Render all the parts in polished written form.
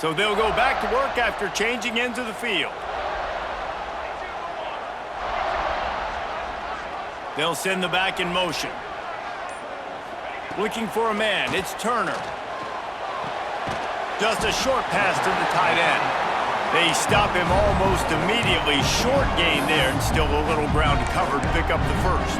So they'll go back to work after changing into the field. They'll send the back in motion. Looking for a man, it's Turner. Just a short pass to the tight end. They stop him almost immediately. Short gain there, and still a little ground to cover to pick up the first.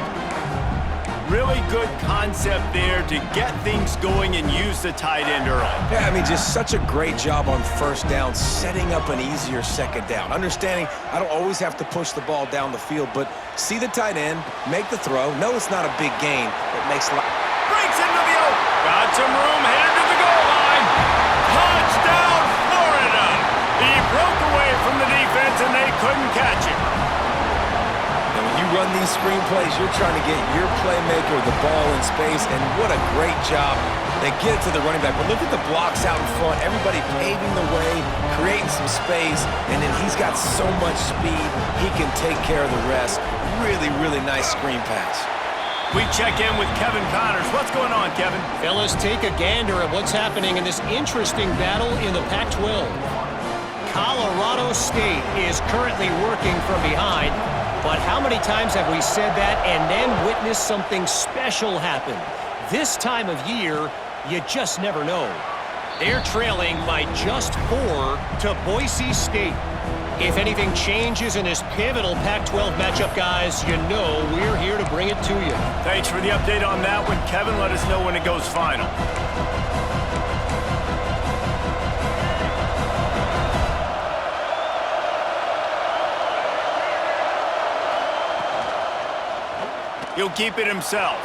Really good concept there to get things going and use the tight end early. Yeah, I mean, just such a great job on first down, setting up an easier second down. Understanding I don't always have to push the ball down the field, but see the tight end, make the throw. No, it's not a big gain. It makes a lot. Breaks into the open. Got some room, headed to the goal line. Touchdown, Florida. He broke away from the defense, and they couldn't catch him. And when you run these screen plays, you're trying to get your playmaker the ball in space, and what a great job. They get it to the running back, but look at the blocks out in front. Everybody paving the way, creating some space, and then he's got so much speed, he can take care of the rest. Really, really nice screen pass. We check in with Kevin Connors. What's going on, Kevin? Fellas, take a gander at what's happening in this interesting battle in the Pac-12. Colorado State is currently working from behind, but how many times have we said that and then witnessed something special happen? This time of year, you just never know. They're trailing by just 4 to Boise State. If anything changes in this pivotal Pac-12 matchup, guys, you know we're here to bring it to you. Thanks for the update on that one, Kevin. Let us know when it goes final. He'll keep it himself.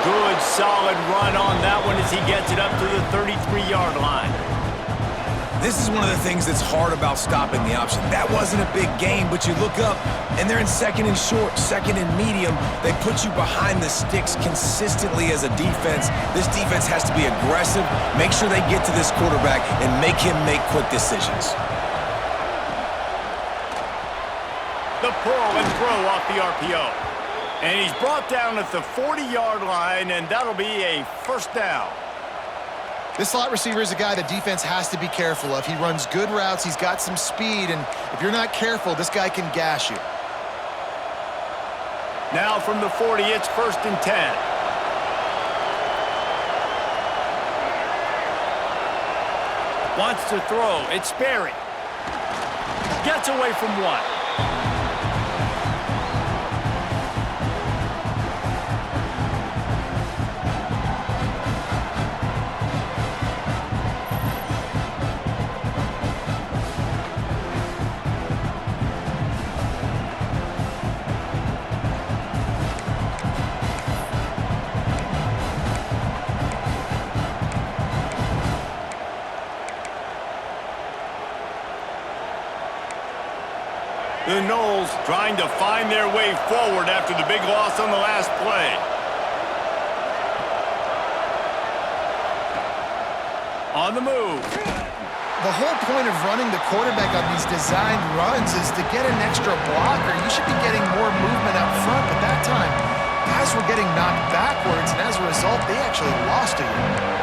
Good, solid run on that one as he gets it up to the 33-yard line. This is one of the things that's hard about stopping the option. That wasn't a big gain, but you look up, and they're in second and short, second and medium. They put you behind the sticks consistently as a defense. This defense has to be aggressive, make sure they get to this quarterback, and make him make quick decisions. The pull and throw off the RPO. And he's brought down at the 40-yard line, and that'll be a first down. This slot receiver is a guy the defense has to be careful of. He runs good routes, he's got some speed, and if you're not careful, this guy can gash you. Now from the 40, it's 1st and 10. Wants to throw, it's Sperry. Gets away from one. The Noles trying to find their way forward after the big loss on the last play. On the move. The whole point of running the quarterback on these designed runs is to get an extra blocker. You should be getting more movement up front, but that time, guys were getting knocked backwards, and as a result, they actually lost a yard.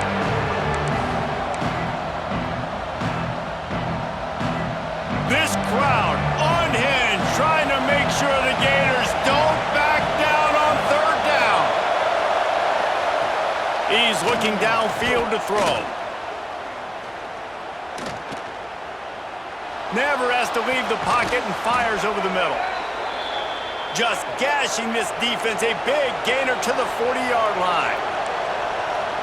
This crowd unhinged, trying to make sure the Gators don't back down on 3rd down. He's looking downfield to throw. Never has to leave the pocket and fires over the middle. Just gashing this defense, a big gainer to the 40-yard line.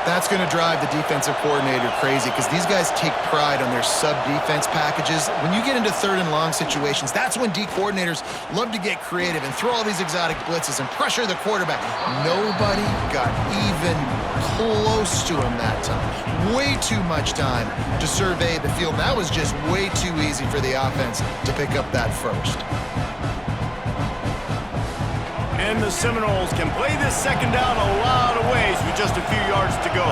That's going to drive the defensive coordinator crazy because these guys take pride on their sub-defense packages. When you get into 3rd and long situations, that's when D coordinators love to get creative and throw all these exotic blitzes and pressure the quarterback. Nobody got even close to him that time. Way too much time to survey the field. That was just way too easy for the offense to pick up that first. And the Seminoles can play this 2nd down a lot of ways with just a few yards to go.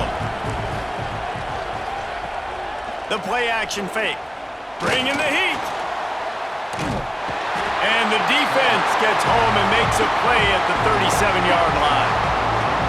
The play action fake. Bringing the heat. And the defense gets home and makes a play at the 37-yard line.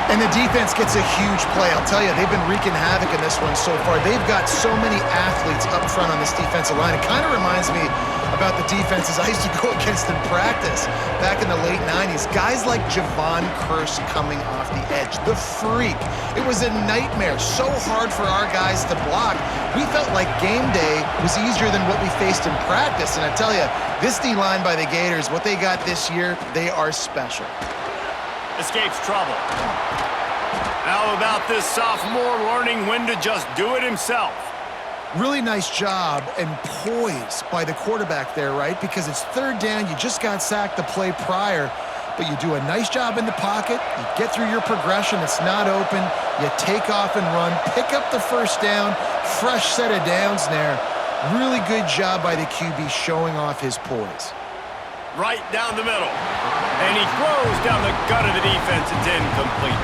And the defense gets a huge play. I'll tell you, they've been wreaking havoc in this one so far. They've got so many athletes up front on this defensive line. It kind of reminds me about the defenses I used to go against in practice back in the late 90s. Guys like Javon Curse coming off the edge. The freak. It was a nightmare. So hard for our guys to block. We felt like game day was easier than what we faced in practice. And I tell you, this D-line by the Gators, what they got this year, they are special. Escapes trouble. How about this sophomore learning when to just do it himself? Really nice job and poise by the quarterback there, right? Because it's third down, you just got sacked the play prior, but you do a nice job in the pocket, you get through your progression, it's not open, you take off and run, pick up the first down, fresh set of downs there. Really good job by the QB showing off his poise. Right down the middle. And he throws down the gut of the defense. It's incomplete.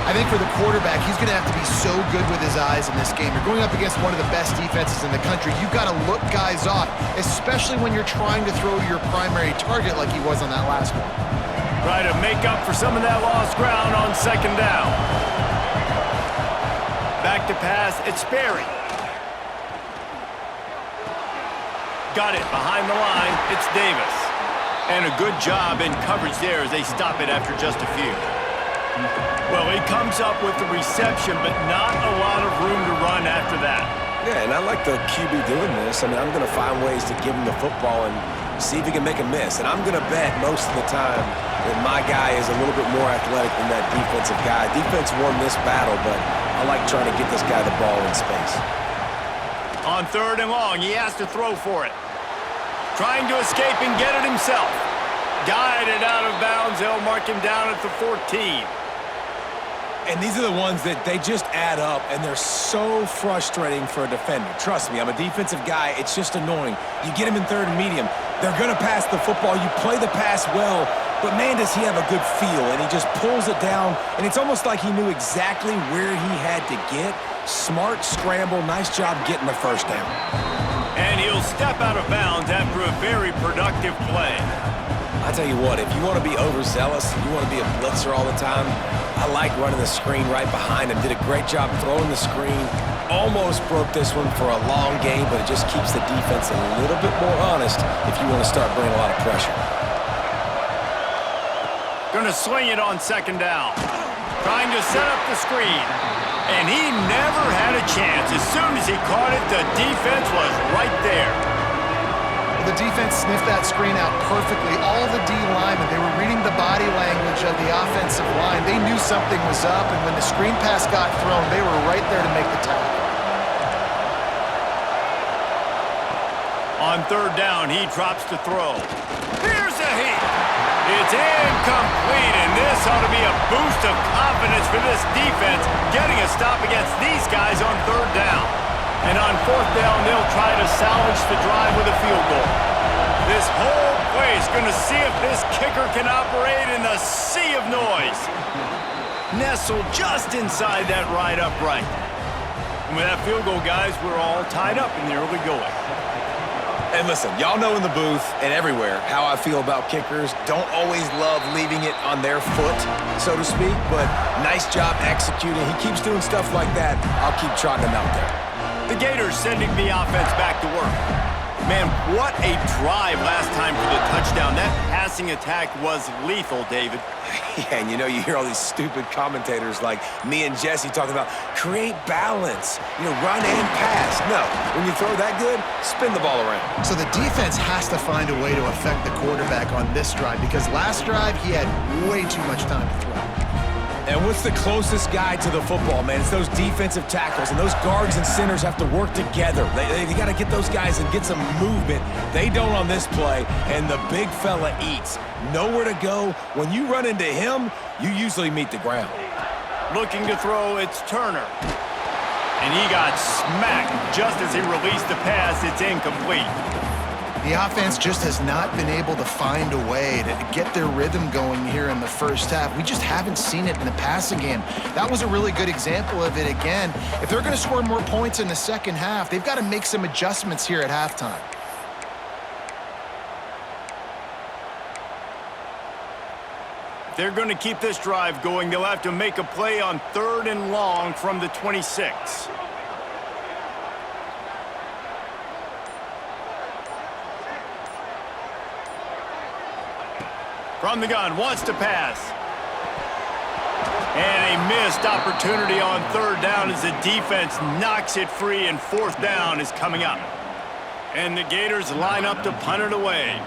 I think for the quarterback, he's going to have to be so good with his eyes in this game. You're going up against one of the best defenses in the country. You've got to look guys off, especially when you're trying to throw to your primary target like he was on that last one. Try to make up for some of that lost ground on second down. Back to pass. It's Sperry. Got it behind the line. It's Davis. And a good job in coverage there as they stop it after just a few. Well, he comes up with the reception, but not a lot of room to run after that. Yeah, and I like the QB doing this. I mean, I'm going to find ways to give him the football and see if he can make a miss. And I'm going to bet most of the time that my guy is a little bit more athletic than that defensive guy. Defense won this battle, but I like trying to get this guy the ball in space. On third and long, he has to throw for it. Trying to escape and get it himself. Guided out of bounds. They'll mark him down at the 14. And these are the ones that they just add up, and they're so frustrating for a defender. Trust me, I'm a defensive guy. It's just annoying. You get him in third and medium. They're going to pass the football. You play the pass well, but man, does he have a good feel, and he just pulls it down, and it's almost like he knew exactly where he had to get. Smart scramble. Nice job getting the first down. And he'll step out of bounds after a very productive play. I tell you what, if you want to be overzealous, you want to be a blitzer all the time, I like running the screen right behind him. Did a great job throwing the screen. Almost broke this one for a long game, but it just keeps the defense a little bit more honest if you want to start bringing a lot of pressure. Gonna swing it on second down. Trying to set up the screen. And he never had a chance. As soon as he caught it, the defense was right there. Well, the defense sniffed that screen out perfectly. All the D linemen, they were reading the body language of the offensive line. They knew something was up, and when the screen pass got thrown, they were right there to make the tackle. On third down, he drops to throw. Here's a heat. It's incomplete, and this ought to be a boost of confidence for this defense, getting a stop against these guys on third down. And on fourth down, they'll try to salvage the drive with a field goal. This whole play is going to see if this kicker can operate in the sea of noise. Nestled just inside that right upright. And with that field goal, guys, we're all tied up in the early going. And listen, y'all know in the booth and everywhere how I feel about kickers. Don't always love leaving it on their foot, so to speak, but nice job executing. He keeps doing stuff like that. I'll keep trotting him out there. The Gators sending the offense back to work. Man, what a drive last time for the touchdown. That passing attack was lethal, David. Yeah, and you know, you hear all these stupid commentators like me and Jesse talking about create balance, you know, run and pass. No, when you throw that good, spin the ball around. So the defense has to find a way to affect the quarterback on this drive, because last drive he had way too much time to throw. And what's the closest guy to the football, man? It's those defensive tackles, and those guards and centers have to work together. They got to get those guys and get some movement. They don't on this play, and the big fella eats. Nowhere to go. When you run into him, you usually meet the ground. Looking to throw, it's Turner. And he got smacked just as he released the pass. It's incomplete. The offense just has not been able to find a way to get their rhythm going here in the first half. We just haven't seen it in the passing game. That was a really good example of it again. If they're going to score more points in the second half, they've got to make some adjustments here at halftime. If they're going to keep this drive going, they'll have to make a play on 3rd and long from the 26. From the gun, wants to pass. And a missed opportunity on 3rd down as the defense knocks it free, and 4th down is coming up. And the Gators line up to punt it away.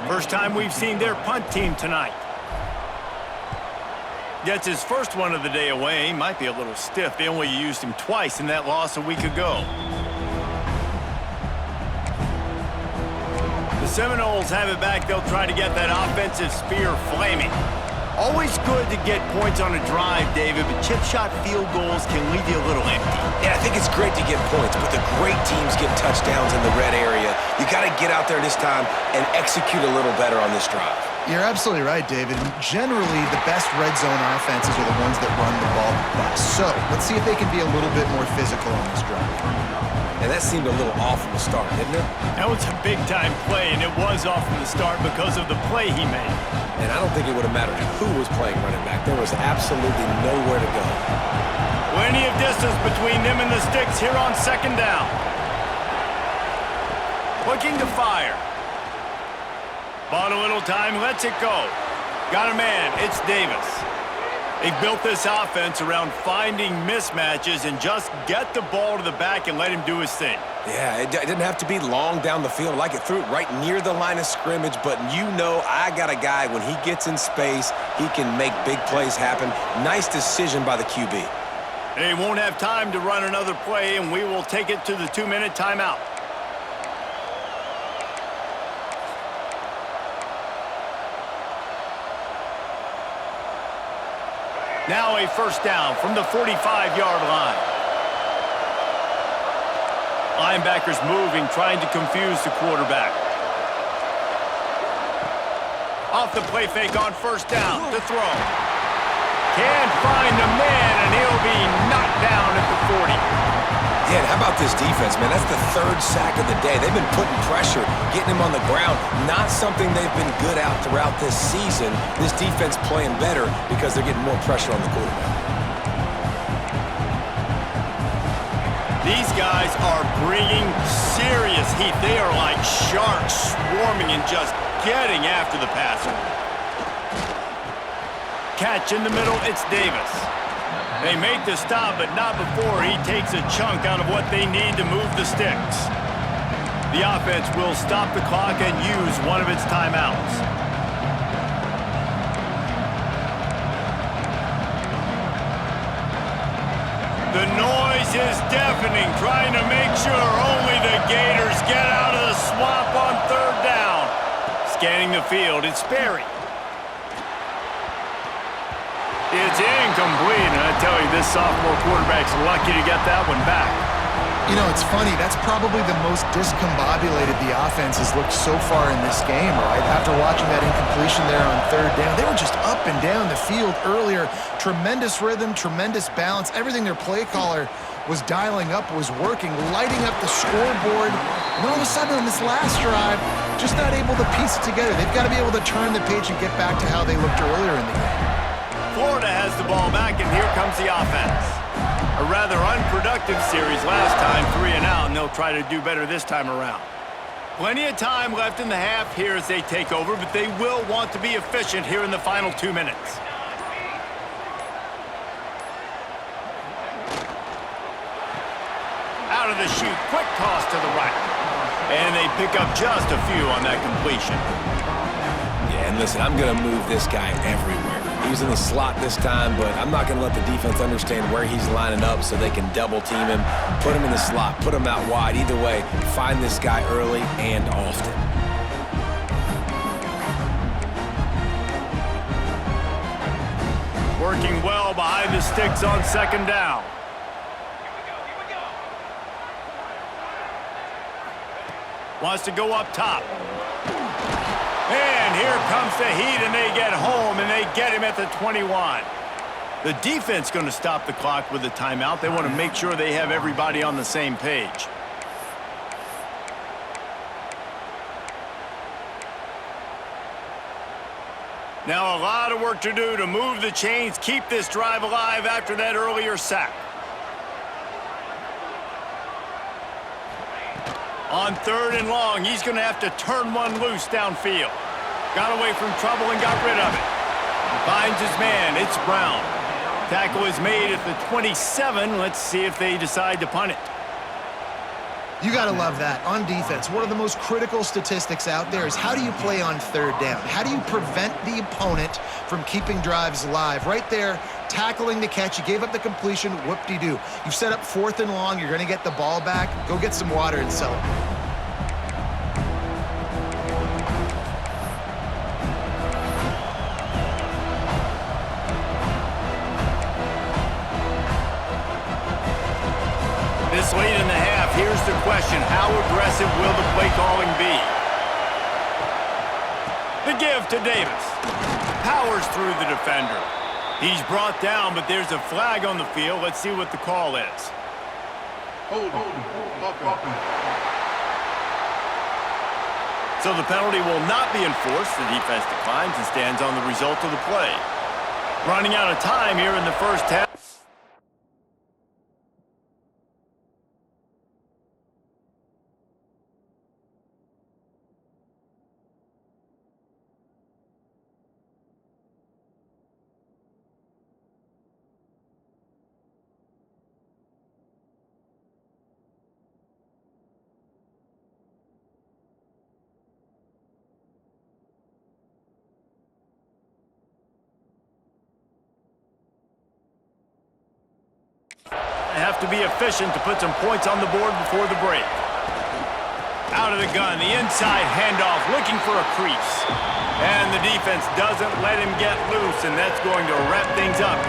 First time we've seen their punt team tonight. Gets his first one of the day away. Might be a little stiff. They only used him twice in that loss a week ago. The Seminoles have it back. They'll try to get that offensive spear flaming. Always good to get points on a drive, David, but chip shot field goals can leave you a little empty. Yeah, I think it's great to get points, but the great teams get touchdowns in the red area. You got to get out there this time and execute a little better on this drive. You're absolutely right, David. Generally, the best red zone offenses are the ones that run the ball best. So let's see if they can be a little bit more physical on this drive. And that seemed a little off from the start, didn't it? That was a big-time play, and it was off from the start because of the play he made. And I don't think it would have mattered who was playing running back. There was absolutely nowhere to go. Plenty of distance between them and the sticks here on 2nd down. Looking to fire. Bought a little time, lets it go. Got a man, it's Davis. They've built this offense around finding mismatches and just get the ball to the back and let him do his thing. Yeah, it didn't have to be long down the field. Like it threw it right near the line of scrimmage, but you know I got a guy, when he gets in space, he can make big plays happen. Nice decision by the QB. They won't have time to run another play, and we will take it to the 2-minute timeout. Now a 1st down from the 45-yard line. Linebackers moving, trying to confuse the quarterback. Off the play fake on 1st down to throw. Can't find the man, and he'll be knocked down at the 40. Yeah, and how about this defense, man? That's the 3rd sack of the day. They've been putting pressure, getting him on the ground. Not something they've been good at throughout this season. This defense playing better because they're getting more pressure on the quarterback. These guys are bringing serious heat. They are like sharks swarming and just getting after the passer. Catch in the middle, it's Davis. They make the stop, but not before he takes a chunk out of what they need to move the sticks. The offense will stop the clock and use one of its timeouts. The noise is deafening, trying to make sure only the Gators get out of the swamp on 3rd down. Scanning the field, it's Sperry. It's incomplete, and I tell you, this sophomore quarterback's lucky to get that one back. You know, it's funny. That's probably the most discombobulated the offense has looked so far in this game, right? After watching that incompletion there on 3rd down, they were just up and down the field earlier. Tremendous rhythm, tremendous balance. Everything their play caller was dialing up was working, lighting up the scoreboard. And all of a sudden on this last drive, just not able to piece it together. They've got to be able to turn the page and get back to how they looked earlier in the game. Florida has the ball back, and here comes the offense. A rather unproductive series last time, 3 and out, and they'll try to do better this time around. Plenty of time left in the half here as they take over, but they will want to be efficient here in the final 2 minutes. Out of the chute, quick toss to the right. And they pick up just a few on that completion. Yeah, and listen, I'm going to move this guy everywhere. He's in the slot this time, but I'm not going to let the defense understand where he's lining up so they can double team him, put him in the slot, put him out wide. Either way, find this guy early and often. Working well behind the sticks on 2nd down. Wants to go up top. And here comes the heat, and they get home, and they get him at the 21. The defense going to stop the clock with a timeout. They want to make sure they have everybody on the same page. Now a lot of work to do to move the chains, keep this drive alive after that earlier sack. On 3rd and long, he's going to have to turn one loose downfield. Got away from trouble and got rid of it. Finds his man. It's Brown. Tackle is made at the 27. Let's see if they decide to punt it. You got to love that. On defense, one of the most critical statistics out there is how do you play on 3rd down? How do you prevent the opponent from keeping drives alive? Right there, tackling the catch. You gave up the completion. Whoop-de-doo. You've set up 4th and long. You're going to get the ball back. Go get some water and celebrate. This late in the half, here's the question. How aggressive will the play calling be? The give to Davis. Powers through the defender. He's brought down, but there's a flag on the field. Let's see what the call is. So the penalty will not be enforced. The defense declines and stands on the result of the play. Running out of time here in the first half. Have to be efficient to put some points on the board before the break. Out of the gun, the inside handoff, looking for a crease. And the defense doesn't let him get loose, and that's going to wrap things up